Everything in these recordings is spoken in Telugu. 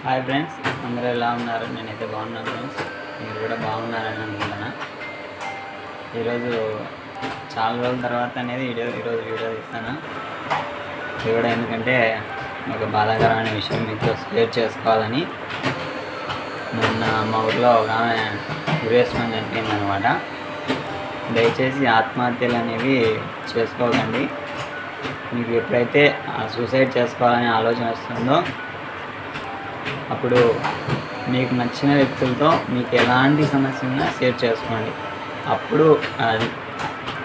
హాయ్ ఫ్రెండ్స్, అందరూ ఎలా ఉన్నారు? నేనైతే బాగున్నాను ఫ్రెండ్స్. మీరు కూడా బాగున్నారని అనుకుంటున్నా. ఈరోజు చాలా రోజుల తర్వాత అనేది ఈరోజు వీడియో తీస్తాను. ఇది కూడా ఎందుకంటే ఒక బాధాకరమైన విషయం మీతో షేర్ చేసుకోవాలని. మొన్న మా ఊరిలో ఒక ఆమె ఉరేసుకొని చనిపోయిందనమాట. దయచేసి ఆత్మహత్యలు అనేవి చేసుకోకండి. మీకు ఎప్పుడైతే సూసైడ్ చేసుకోవాలనే ఆలోచన వస్తుందో అప్పుడు మీకు నచ్చిన వ్యక్తులతో మీకు ఎలాంటి సమస్య ఉన్నా షేర్ చేసుకోండి. అప్పుడు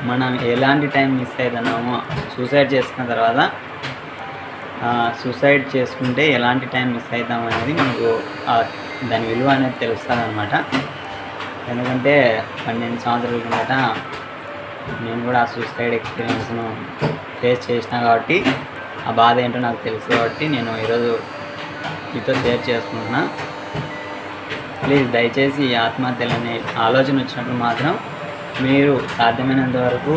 మనం ఎలాంటి టైం మిస్ అవుతున్నామో సూసైడ్ చేసుకున్న తర్వాత సూసైడ్ చేసుకుంటే ఎలాంటి టైం మిస్ అవుతాము అనేది మనకు దాని విలువ అనేది తెలుస్తుంది అనమాట. ఎందుకంటే 12 సంవత్సరాల కిందట నేను కూడా ఆ సూసైడ్ ఎక్స్పీరియన్స్ను ఫేస్ చేసిన కాబట్టి ఆ బాధ ఏంటో నాకు తెలుసు కాబట్టి నేను ఈరోజు మీతో షేర్ చేసుకుంటున్నా. ప్లీజ్ దయచేసి ఆత్మహత్యలు అనే ఆలోచన వచ్చినప్పుడు మాత్రం మీరు సాధ్యమైనంత వరకు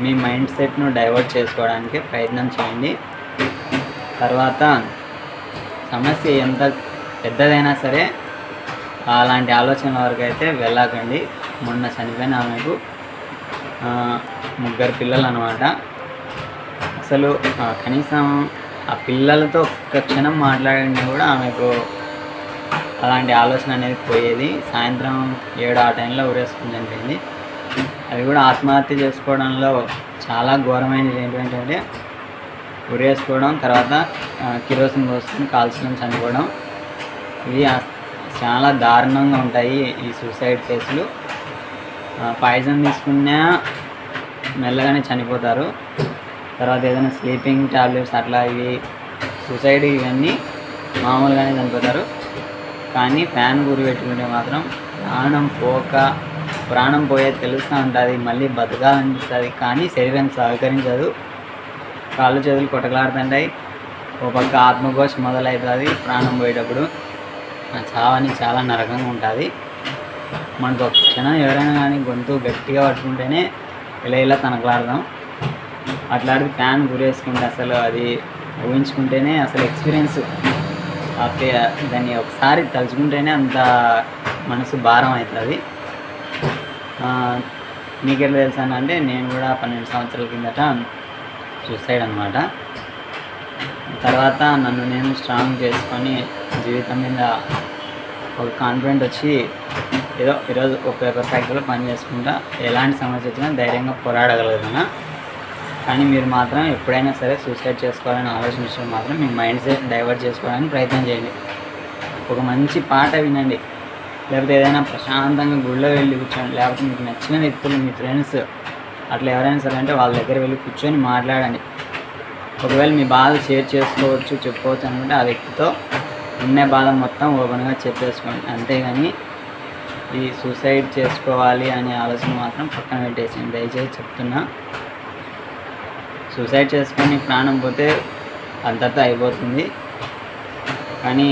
మీ మైండ్ సెట్ను డైవర్ట్ చేసుకోవడానికి ప్రయత్నం చేయండి. తర్వాత సమస్య ఎంత పెద్దదైనా సరే అలాంటి ఆలోచనల వరకు అయితే వెళ్ళకండి. మొన్న చనిపోయిన ఆమెకు 3 పిల్లలు అన్నమాట. అసలు కనీసం ఆ పిల్లలతో ఒక్క క్షణం మాట్లాడినా కూడా ఆమెకు అలాంటి ఆలోచన అనేది పోయేది. సాయంత్రం 7 ఆ టైంలో ఉరేసుకుని చనిపోయింది. అది కూడా ఆత్మహత్య చేసుకోవడంలో చాలా ఘోరమైనది ఏంటంటే ఉరేసుకోవడం, తర్వాత కిరోసిన్ పోసుకొని కాల్చడం, చనిపోవడం. ఇవి చాలా దారుణంగా ఉంటాయి ఈ సూసైడ్ కేసులు. పాయిజన్ తీసుకున్నా మెల్లగానే చనిపోతారు. తర్వాత ఏదైనా స్లీపింగ్ టాబ్లెట్స్ అట్లా ఇవి సూసైడ్ ఇవన్నీ మామూలుగానే చనిపోతారు. కానీ ఫ్యాన్ గురి పెట్టుకుంటే మాత్రం ప్రాణం పోయేది తెలుస్తూ ఉంటుంది. మళ్ళీ బతకాలనిపిస్తుంది కానీ శరీరం సహకరించదు. కాళ్ళు చేతులు కొట్టకలాడుతుంటాయి. ఒక పక్క ఆత్మఘోష మొదలవుతుంది. ప్రాణం పోయేటప్పుడు చావని చాలా నరకంగా ఉంటుంది. మనకు ఒక క్షణం ఎవరైనా కానీ గొంతు గట్టిగా పట్టుకుంటేనే ఇలా తనకలాడదాం. అట్లాంటిది ఫ్యాన్ గురేసుకుంటే అసలు అది ఊహించుకుంటేనే అసలు ఎక్స్పీరియన్స్ దాన్ని ఒకసారి తలుచుకుంటేనే అంత మనసు భారం అవుతుంది. మీకు ఎట్లా తెలుసానంటే నేను కూడా 12 సంవత్సరాల కిందట సూసైడ్ అనమాట. తర్వాత నన్ను నేను స్ట్రాంగ్ చేసుకొని జీవితం మీద ఒక కాన్ఫిడెంట్ వచ్చి ఏదో ఈరోజు ఒక పేపర్ ఫ్యాక్టరీలో పని చేసుకుంటా ఎలాంటి సమస్య వచ్చినా ధైర్యంగా పోరాడగలుగుతున్నా. కానీ మీరు మాత్రం ఎప్పుడైనా సరే సూసైడ్ చేసుకోవాలని ఆలోచించడం మాత్రం మీ మైండ్ సెట్ డైవర్ట్ చేసుకోవడానికి ప్రయత్నం చేయండి. ఒక మంచి పాట వినండి, లేకపోతే ఏదైనా ప్రశాంతంగా గుళ్ళో వెళ్ళి కూర్చోండి, లేకపోతే మీకు నచ్చిన వ్యక్తులు మీ ఫ్రెండ్స్ అట్లా ఎవరైనా సరే అంటే వాళ్ళ దగ్గర వెళ్ళి కూర్చొని మాట్లాడండి. ఒకవేళ మీ బాధ షేర్ చేసుకోవచ్చు, చెప్పుకోవచ్చు అనుకుంటే ఆ వ్యక్తితో ఉన్న బాధ మొత్తం ఓపెన్గా చెప్పేసుకోండి. అంతేగాని ఈ సూసైడ్ చేసుకోవాలి అనే ఆలోచన మాత్రం పక్కన పెట్టేసింది. దయచేసి చెప్తున్నా, సూసైడ్ చేసుకొని ప్రాణం పోతే అంతటా అయిపోతుంది. కానీ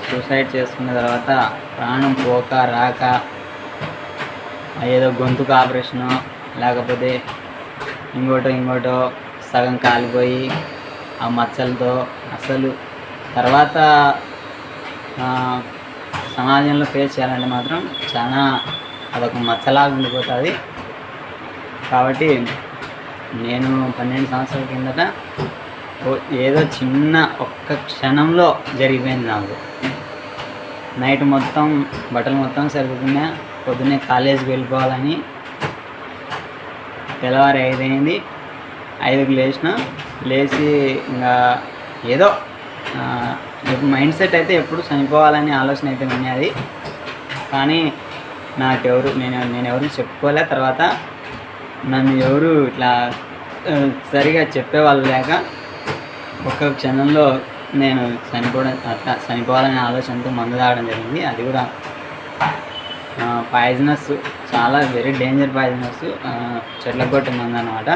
సూసైడ్ చేసుకున్న తర్వాత ప్రాణం పోక రాక ఏదో గొంతుకు ఆపరేషను లేకపోతే ఇంకోటో సగం కాలిపోయి ఆ మచ్చలతో అసలు తర్వాత సమాజంలో ఫేస్ చేయాలంటే మాత్రం చాలా అదొక మచ్చలాగా ఉండిపోతుంది. కాబట్టి నేను 12 సంవత్సరాల కిందట ఏదో చిన్న ఒక్క క్షణంలో జరిగిపోయింది. నాకు నైట్ మొత్తం బట్టలు మొత్తం సరిపోతున్నా, పొద్దున్నే కాలేజీకి వెళ్ళిపోవాలని తెల్లవారి 5 అయింది. 5కి లేచి ఇంకా ఏదో మైండ్ సెట్ అయితే ఎప్పుడు చనిపోవాలని ఆలోచన అయితే ఉన్నది. కానీ నేను ఎవరు చెప్పుకోలే. తర్వాత నన్ను ఎవరు ఇట్లా సరిగా చెప్పేవాళ్ళు లేక ఒక్క క్షణంలో నేను చనిపోవాలనే ఆలోచనతో మందు తాగడం జరిగింది. అది కూడా పాయిజనస్, చాలా వెరీ డేంజర్ పాయిజనస్, చెట్ల కొట్టే మందు అనమాట.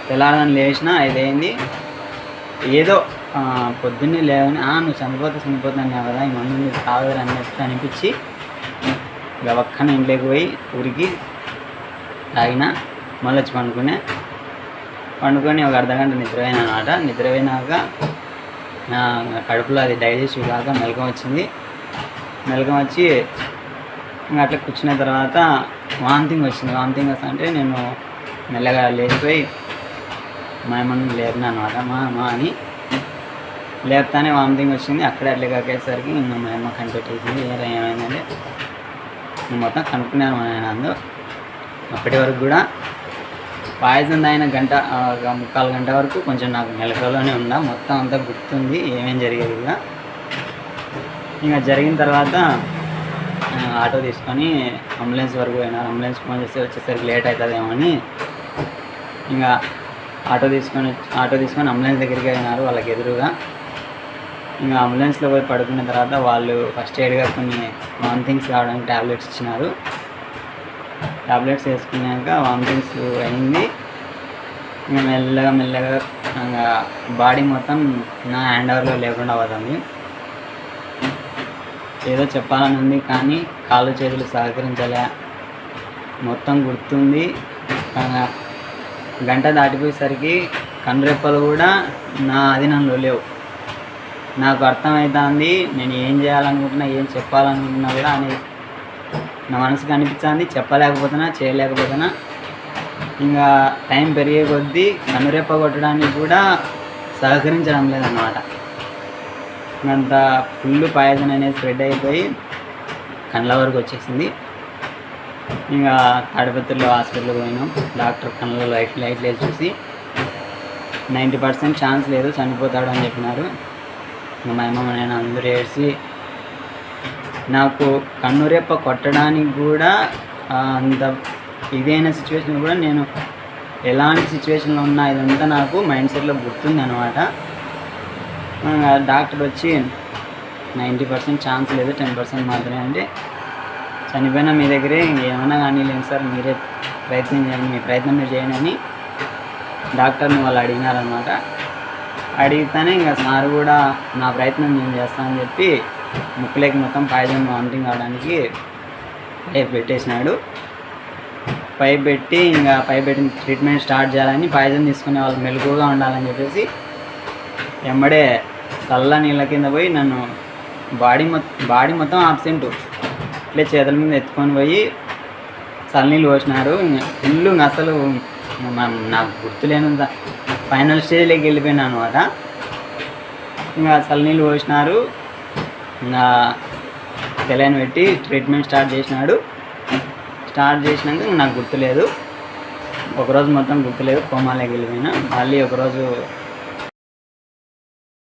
తెల్లారని లేచిన 5 అయింది. ఏదో పొద్దున్నే లేవని నువ్వు చనిపోతున్నావు కదా, ఈ మందు మీరు తాగరు అన్నట్టు అనిపించి గవక్కన ఇంట్లోకి పోయి ఊరికి తాగిన. మళ్ళీ వచ్చి పండుకొని ఒక అర్ధగంట నిద్రపోయిన అనమాట. నిద్రపోయినాక కడుపులో అది డైజెస్ట్ కాక మెలకం వచ్చింది. మెలకం వచ్చి ఇంకా అట్లా కూర్చున్న తర్వాత వామిటింగ్ వచ్చింది. వామిటింగ్ వస్తా అంటే నేను మెల్లగా లేచిపోయి మా అమ్మని లేపినా అనమాట. మా అని లేపుతానే వామిటింగ్ వచ్చింది. అక్కడే అట్లే కాకేసరికి ఇంకా మా అమ్మ కనిపెట్టేసింది ఏమైందంటే నేను మొత్తం కనుక్కున్నాను మా నాన్న. అప్పటి వరకు కూడా పాయసం తాగిన గంట 3/4 గంట వరకు కొంచెం నాకు మెలకువలోనే ఉన్నా. మొత్తం అంతా గుర్తుంది ఏమేం జరిగేది. ఇంకా జరిగిన తర్వాత ఆటో తీసుకొని అంబులెన్స్ వరకు పోయినారు. అంబులెన్స్ ఫోన్ చేస్తే వచ్చేసరికి లేట్ అవుతుందేమో అని ఇంకా ఆటో తీసుకొని అంబులెన్స్ దగ్గరికి అయినారు వాళ్ళకి ఎదురుగా. ఇంకా అంబులెన్స్లో పోయి పడుకున్న తర్వాత వాళ్ళు ఫస్ట్ ఎయిడ్గా కొన్ని వామిటింగ్స్ కావడానికి ట్యాబ్లెట్స్ ఇచ్చినారు. ట్యాబ్లెట్స్ వేసుకున్నాక వామిటింగ్స్ అయింది. ఇంకా మెల్లగా ఇంకా బాడీ మొత్తం నా హ్యాండ్ ఓవర్లో లేకుండా అవుతుంది. ఏదో చెప్పాలని ఉంది కానీ కాళ్ళు చేతులు సహకరించలే. మొత్తం గుర్తుంది. గంట దాటిపోయేసరికి కనురెప్పలు కూడా నా అధీనంలో లేవు. నాకు అర్థమవుతుంది నేను ఏం చేయాలనుకుంటున్నా ఏం చెప్పాలనుకుంటున్నా కూడా అనేది నా మనసుకు అనిపిస్తుంది. చెప్పలేకపోతున్నా చేయలేకపోతున్నా. ఇంకా టైం పెరిగే కొద్దీ కనురెప్ప కొట్టడానికి కూడా సహకరించడం లేదన్నమాట. అంత ఫుల్ పాయిజన్ అనేది స్ప్రెడ్ అయిపోయి కళ్ళ వరకు వచ్చేసింది. ఇంకా తాడిపత్రిలో హాస్పిటల్కి పోయినాం. డాక్టర్ కళ్ళలో లైట్ లేదు చూసి 90% ఛాన్స్ లేదు చనిపోతాడు అని చెప్పినారు. ఇంకా మా అమ్మ నేను అందరూ ఏడ్చి నాకు కన్నురెప్ప కొట్టడానికి కూడా అంత ఇదైన సిచ్యువేషన్ కూడా నేను ఎలాంటి సిచ్యువేషన్లో ఉన్నా ఇదంతా నాకు మైండ్ సెట్లో గుర్తుంది అనమాట. డాక్టర్ వచ్చి 90% ఛాన్స్ లేదు 10% మాత్రమే అంటే చనిపోయినా మీ దగ్గరే ఏమైనా కానీ లేదు సార్ మీరే ప్రయత్నం చేయండి మీ ప్రయత్నం మీరు చేయండి అని డాక్టర్ని వాళ్ళు అడిగినారనమాట. అడిగితేనే ఇంకా సార్ కూడా నా ప్రయత్నం నేను చేస్తానని చెప్పి ముక్కులోకి మొత్తం పాయిజన్ వామిటింగ్ అవడానికి పైప్ పెట్టేసినాడు. పైప్ పెట్టిన ట్రీట్మెంట్ స్టార్ట్ చేయాలని పాయిజన్ తీసుకునే వాళ్ళు మెలకువగా ఉండాలని చెప్పేసి వెంబడే చల్ల నీళ్ళ కింద పోయి నన్ను బాడీ మొత్తం ఆబ్సెంట్ ఇట్లే చేతుల మీద ఎత్తుకొని పోయి చల్లనీళ్ళు పోసినారు. ఫుల్ అసలు నాకు గుర్తులేనంత ఫైనల్ స్టేజ్లోకి వెళ్ళిపోయినా అనమాట. ఇంకా చల్లనీళ్ళు పోసినారు. ఇంకా సెలైన్ పెట్టి ట్రీట్మెంట్ స్టార్ట్ చేసినాడు. స్టార్ట్ చేసినాక నాకు గుర్తులేదు. ఒకరోజు మొత్తం గుర్తులేదు కోమాలోకి వెళ్ళిపోయినా. మళ్ళీ ఒకరోజు